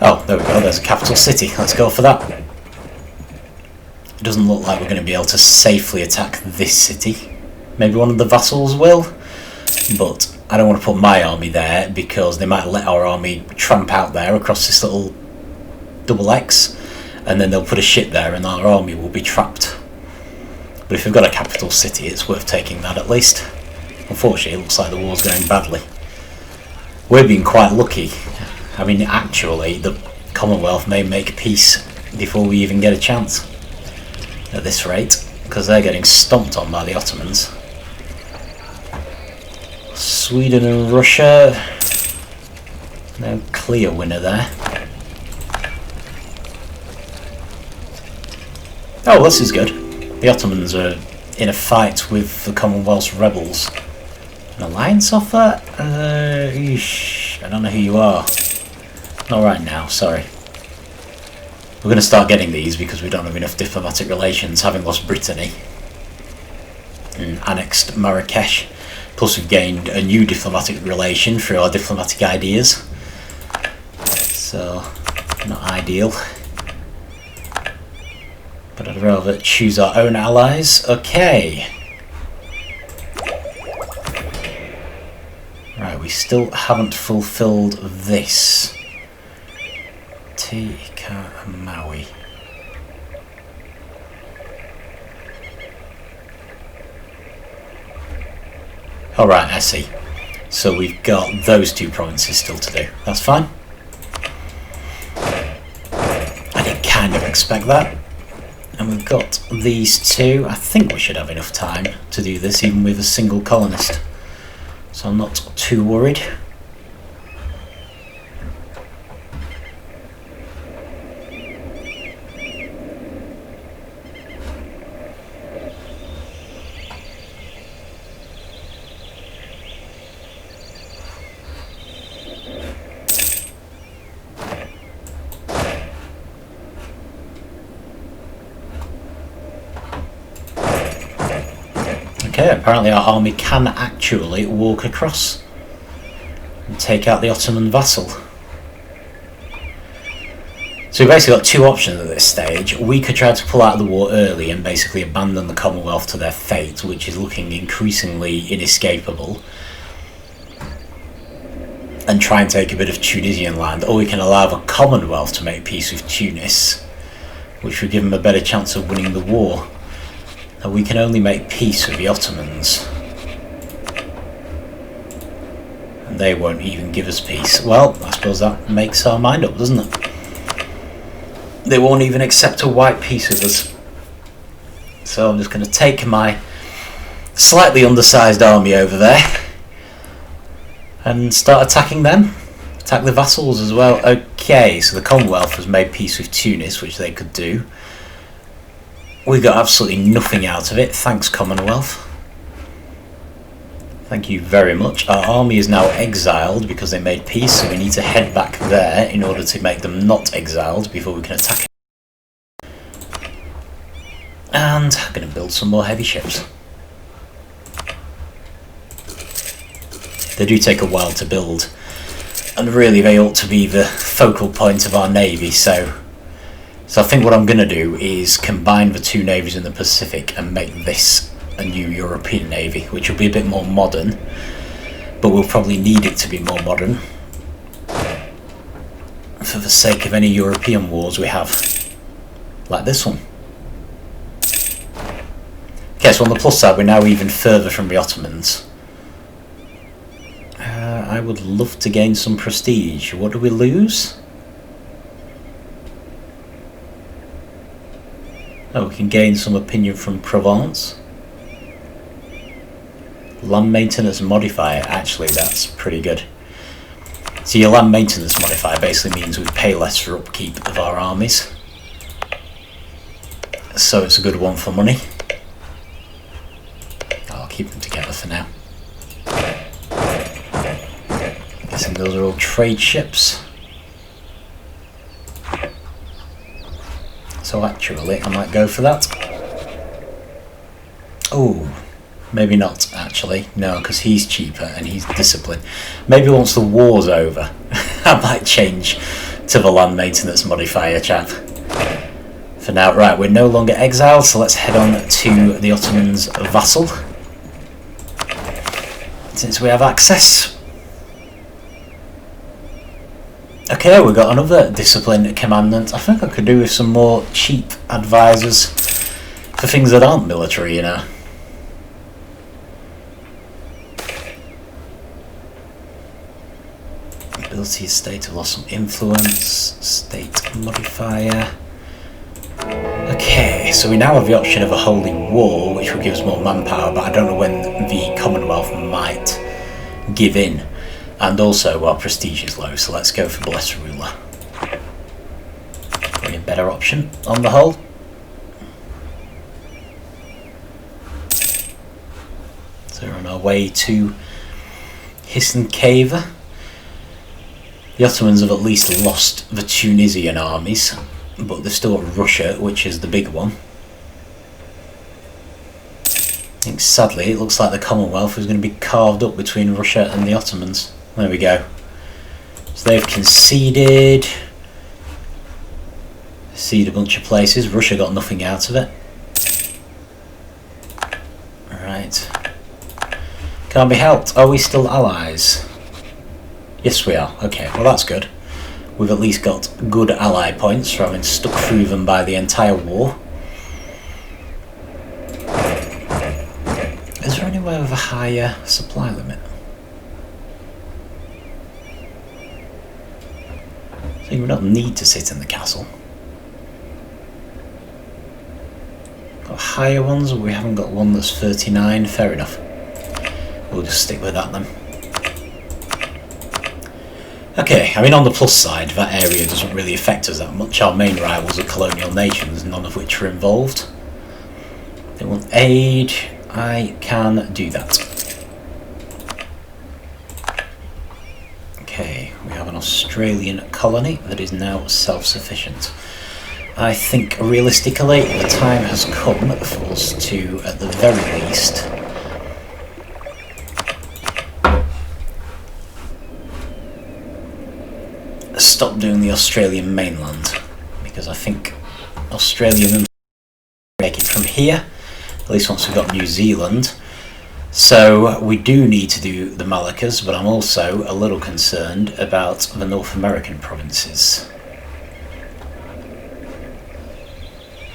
Oh, there we go, there's a capital city. Let's go for that. It doesn't look like we're going to be able to safely attack this city. Maybe one of the vassals will, but I don't want to put my army there because they might let our army tramp out there across this little double X, and then they'll put a ship there and our army will be trapped. But if we've got a capital city, it's worth taking that at least. Unfortunately, it looks like the war's going badly. We're being quite lucky. I mean, actually, the Commonwealth may make peace before we even get a chance at this rate, because they're getting stomped on by the Ottomans. Sweden and Russia, no clear winner there. Oh, this is good. The Ottomans are in a fight with the Commonwealth's rebels. An alliance offer? I don't know who you are. Not right now, sorry. We're going to start getting these because we don't have enough diplomatic relations, having lost Brittany and annexed Marrakesh. Plus we've gained a new diplomatic relation through our diplomatic ideas. So, not ideal. But I'd rather choose our own allies. Okay. Right, we still haven't fulfilled this. Tika and Maui. Alright, I see. So we've got those two provinces still to do. That's fine. I did kind of expect that. And we've got these two. I think we should have enough time to do this even with a single colonist. So I'm not too worried. Okay, apparently our army can actually walk across and take out the Ottoman vassal. So we've basically got two options at this stage. We could try to pull out of the war early and basically abandon the Commonwealth to their fate, which is looking increasingly inescapable, and try and take a bit of Tunisian land, or we can allow the Commonwealth to make peace with Tunis, which would give them a better chance of winning the war. And we can only make peace with the Ottomans. And they won't even give us peace. Well, I suppose that makes our mind up, doesn't it? They won't even accept a white peace with us. So I'm just going to take my slightly undersized army over there and start attacking them. Attack the vassals as well. Okay, so the Commonwealth has made peace with Tunis, which they could do. We got absolutely nothing out of it. Thanks, Commonwealth. Thank you very much. Our army is now exiled because they made peace, so we need to head back there in order to make them not exiled before we can attack it. And I'm going to build some more heavy ships. They do take a while to build, and really they ought to be the focal point of our navy, so I think what I'm going to do is combine the two navies in the Pacific and make this a new European navy, which will be a bit more modern, but we'll probably need it to be more modern for the sake of any European wars we have, like this one. Okay, so on the plus side, we're now even further from the Ottomans. I would love to gain some prestige. What do we lose? Oh, we can gain some opinion from Provence. Land maintenance modifier, actually that's pretty good. So your land maintenance modifier basically means we pay less for upkeep of our armies. So it's a good one for money. I'll keep them together for now. Guessing those are all trade ships. So actually, I might go for that. Oh, maybe not actually. No, because he's cheaper and he's disciplined. Maybe once the war's over, I might change to the land maintenance modifier, chap. For now, right, we're no longer exiled, so let's head on to the Ottomans' vassal. Since we have access. Okay, we've got another discipline commandant. I think I could do with some more cheap advisors for things that aren't military, you know. Ability state to lost some influence. State modifier. Okay, so we now have the option of a holy war, which will give us more manpower, but I don't know when the Commonwealth might give in. And also our prestige is low, so let's go for Blessed Ruler. Probably a better option on the whole. So we're on our way to Hissen-Cave. The Ottomans have at least lost the Tunisian armies, but they've still got Russia, which is the big one. I think sadly it looks like the Commonwealth is going to be carved up between Russia and the Ottomans. There we go. So they've conceded a bunch of places. Russia got nothing out of it. Right. Can't be helped. Are we still allies? Yes we are. Okay, well that's good. We've at least got good ally points for having stuck through them by the entire war. Is there anywhere with a higher supply limit? So we don't need to sit in the castle. Got higher ones, but we haven't got one that's 39. Fair enough. We'll just stick with that then. Okay, I mean on the plus side, that area doesn't really affect us that much. Our main rivals are colonial nations, none of which are involved. They want aid. I can do that. Okay, we have an Australian colony that is now self-sufficient. I think realistically the time has come for us to, at the very least, stop doing the Australian mainland, because I think Australia will make it from here, at least once we've got New Zealand. So we do need to do the Moluccas, but I'm also a little concerned about the North American provinces.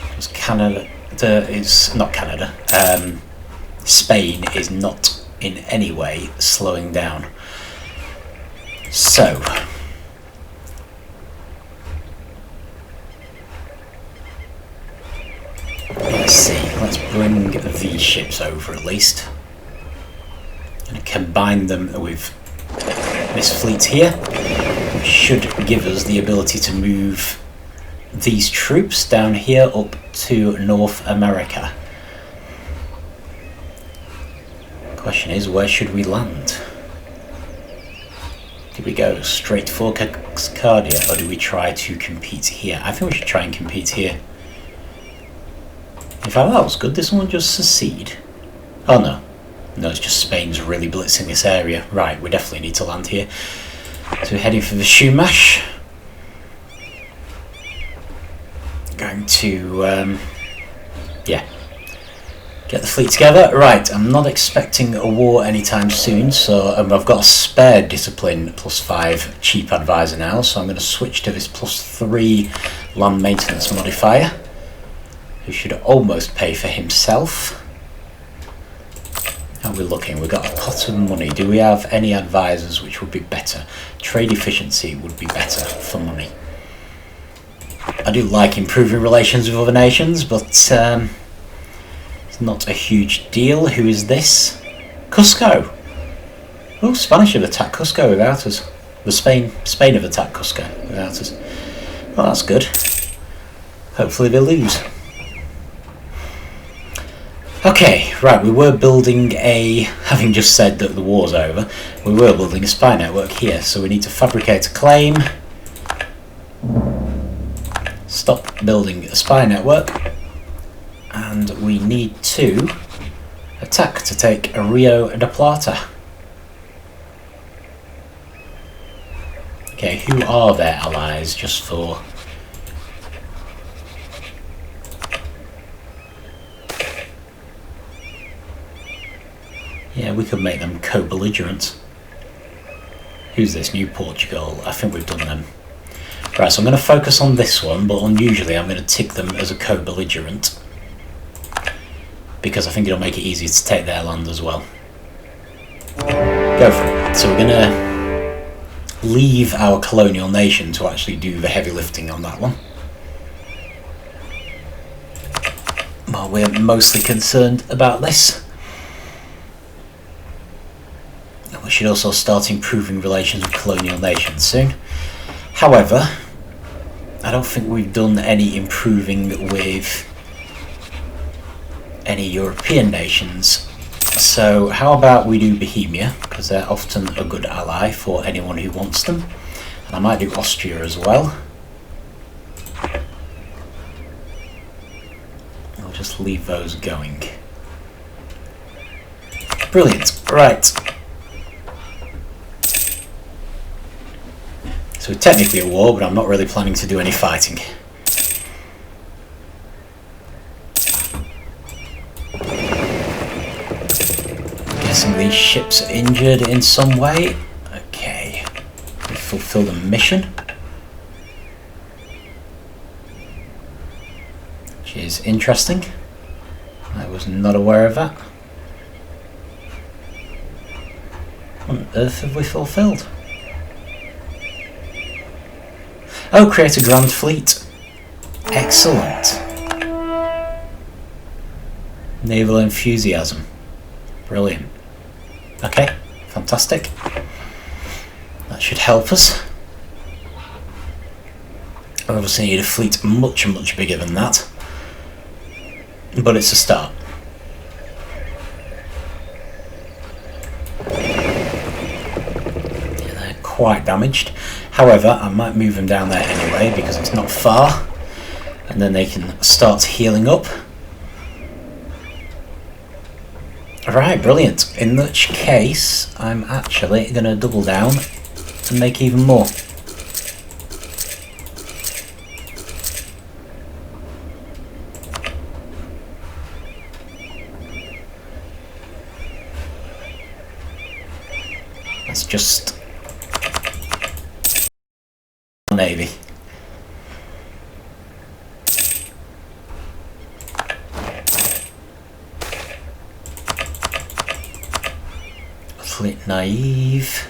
Because Canada is not Canada. Spain is not in any way slowing down. So let's see. Let's bring these ships over at least. And combine them with this fleet here, which should give us the ability to move these troops down here up to North America. Question is, where should we land? Do we go straight for Cascadia, or do we try to compete here? I think we should try and compete here. In fact, that was good. This one will just secede. Oh no. No, it's just Spain's really blitzing this area. Right, we definitely need to land here. So we're heading for the Shumash. Going to, yeah, get the fleet together. Right, I'm not expecting a war anytime soon, so I've got a spare discipline +5 cheap advisor now, so I'm going to switch to this +3 land maintenance modifier, who should almost pay for himself. How are we looking? We've got a pot of money. Do we have any advisors which would be better? Trade efficiency would be better for money. I do like improving relations with other nations, but it's not a huge deal. Who is this? Cusco. Oh, Spanish have attacked Cusco without us. Spain have attacked Cusco without us. Well, that's good. Hopefully they lose. Okay, right, we were building having just said that the war's over, we were building a spy network here, so we need to fabricate a claim, stop building a spy network, and we need to attack to take Rio de Plata. Okay, who are their allies, just for... Yeah, we could make them co-belligerent. Who's this? New Portugal. I think we've done them. Right, so I'm going to focus on this one, but unusually I'm going to tick them as a co-belligerent. Because I think it'll make it easier to take their land as well. Go for it. So we're going to leave our colonial nation to actually do the heavy lifting on that one. Well, we're mostly concerned about this. We should also start improving relations with colonial nations soon. However, I don't think we've done any improving with any European nations. So how about we do Bohemia, because they're often a good ally for anyone who wants them. And I might do Austria as well. I'll just leave those going. Brilliant. Right. So we're technically at war, but I'm not really planning to do any fighting. Guessing these ships are injured in some way. Okay, we fulfill the mission, which is interesting. I was not aware of that. What on earth have we fulfilled? Oh, create a grand fleet. Excellent. Naval enthusiasm. Brilliant. Okay, fantastic. That should help us. I obviously need a fleet much, much bigger than that. But it's a start. Yeah, they're quite damaged. However, I might move them down there anyway because it's not far, and then they can start healing up. Alright, brilliant. In which case, I'm actually going to double down and make even more. That's just Navy. Fleet naive.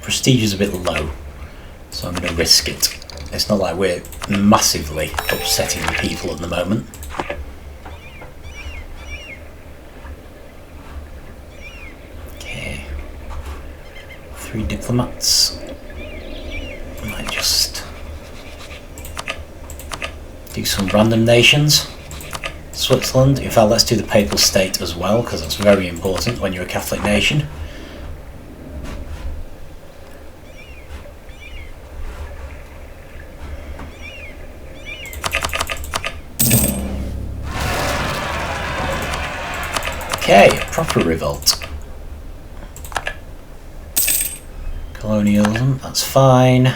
Prestige is a bit low, so I'm going to risk it. It's not like we're massively upsetting the people at the moment. Okay. 3 diplomats. I might just do some random nations. Switzerland. In fact, let's do the Papal State as well, because that's very important when you're a Catholic nation. Okay, proper revolt. Colonialism, that's fine.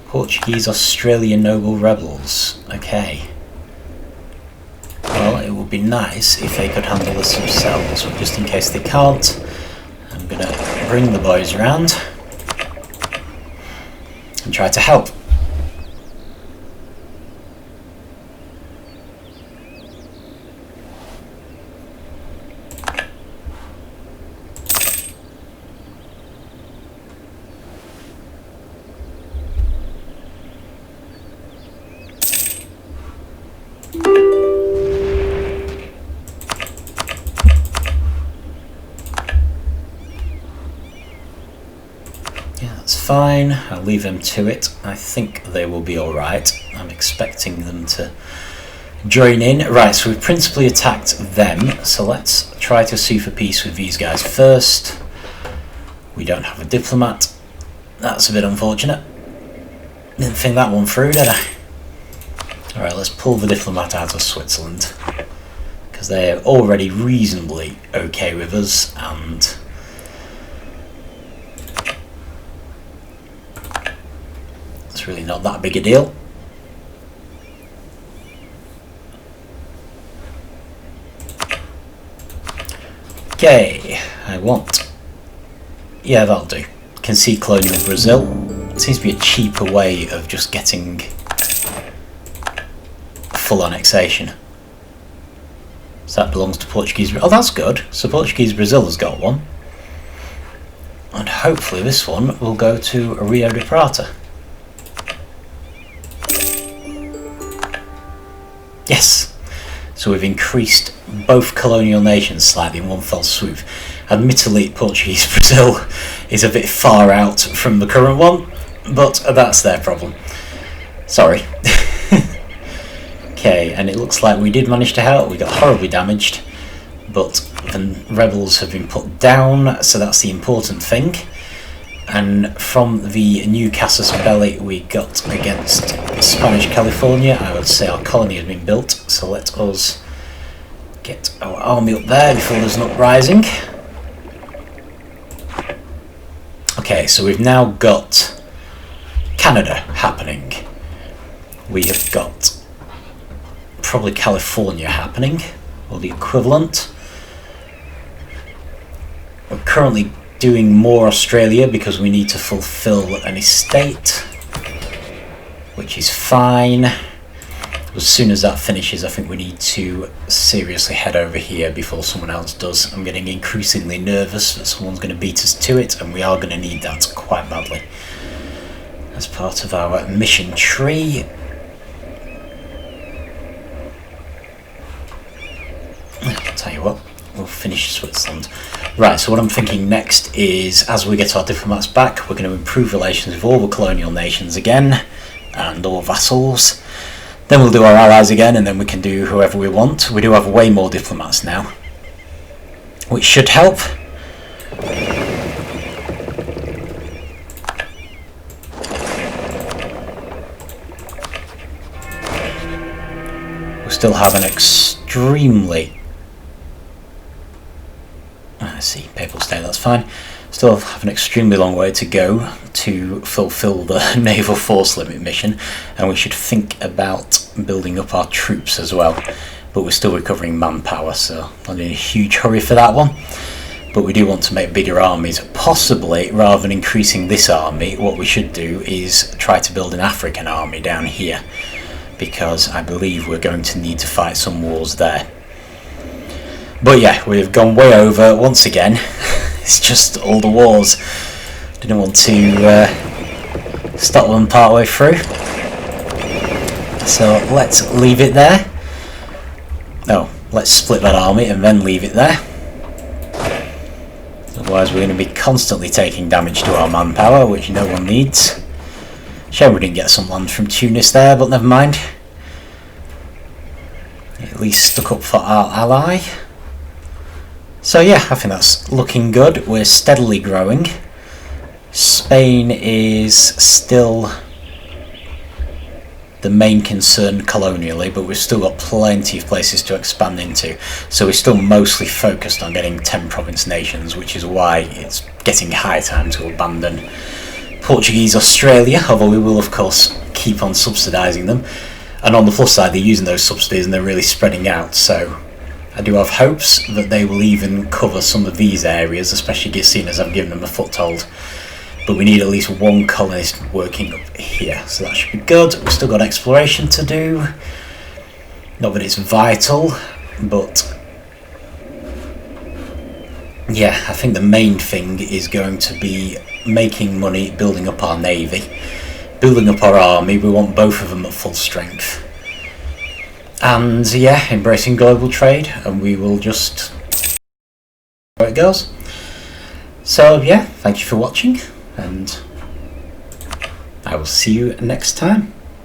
Portuguese Australia noble rebels. Okay. Well, it would be nice if they could handle this themselves, but just in case they can't, I'm going to bring the boys around and try to help. Fine, I'll leave them to it. I think they will be alright. I'm expecting them to join in. Right, so we've principally attacked them, so let's try to sue for peace with these guys first. We don't have a diplomat. That's a bit unfortunate. Didn't think that one through, did I? Alright, let's pull the diplomat out of Switzerland, because they're already reasonably okay with us, and It's really not that big a deal. Okay, I want... Yeah, that'll do. Concede colonial Brazil. It seems to be a cheaper way of just getting full annexation. So that belongs to Portuguese... Oh, that's good. So Portuguese Brazil has got one. And hopefully this one will go to Rio de Prata. Yes! So we've increased both colonial nations slightly in one fell swoop. Admittedly, Portuguese Brazil is a bit far out from the current one, but that's their problem. Sorry. Okay, and it looks like we did manage to help. We got horribly damaged, but the rebels have been put down, so that's the important thing. And from the new casus belli we got against Spanish California, I would say our colony has been built, so let us get our army up there before there's an uprising. Okay, so we've now got Canada happening. We have got probably California happening, or the equivalent. We're currently doing more Australia because we need to fulfill an estate, which is fine. As soon as that finishes, I think we need to seriously head over here before someone else does. I'm getting increasingly nervous that someone's going to beat us to it, and we are going to need that quite badly as part of our mission tree. I'll tell you what, we'll finish Switzerland. Right, so what I'm thinking next is, as we get our diplomats back, we're going to improve relations with all the colonial nations again, and all vassals. Then we'll do our allies again, and then we can do whoever we want. We do have way more diplomats now, which should help. We still have an extremely... I see, papal state, that's fine. Still have an extremely long way to go to fulfill the naval force limit mission, and we should think about building up our troops as well. But we're still recovering manpower, so not in a huge hurry for that one. But we do want to make bigger armies. Possibly, rather than increasing this army, what we should do is try to build an African army down here, because I believe we're going to need to fight some wars there. But yeah, we've gone way over once again. It's just all the wars. Didn't want to stop them part way through. So let's leave it there. No, let's split that army and then leave it there. Otherwise we're going to be constantly taking damage to our manpower, which no one needs. Shame we didn't get some land from Tunis there, but never mind. At least stuck up for our ally. So yeah, I think that's looking good. We're steadily growing. Spain is still the main concern colonially, but we've still got plenty of places to expand into. So we're still mostly focused on getting 10 province nations, which is why it's getting high time to abandon Portuguese Australia, although we will of course keep on subsidising them. And on the plus side, they're using those subsidies and they're really spreading out, so I do have hopes that they will even cover some of these areas, especially seeing as I've given them a foothold. But we need at least one colonist working up here, so that should be good. We've still got exploration to do. Not that it's vital, but yeah, I think the main thing is going to be making money, building up our navy, building up our army. We want both of them at full strength. And yeah, embracing global trade, and we will just see where it goes. So yeah, thank you for watching, and I will see you next time.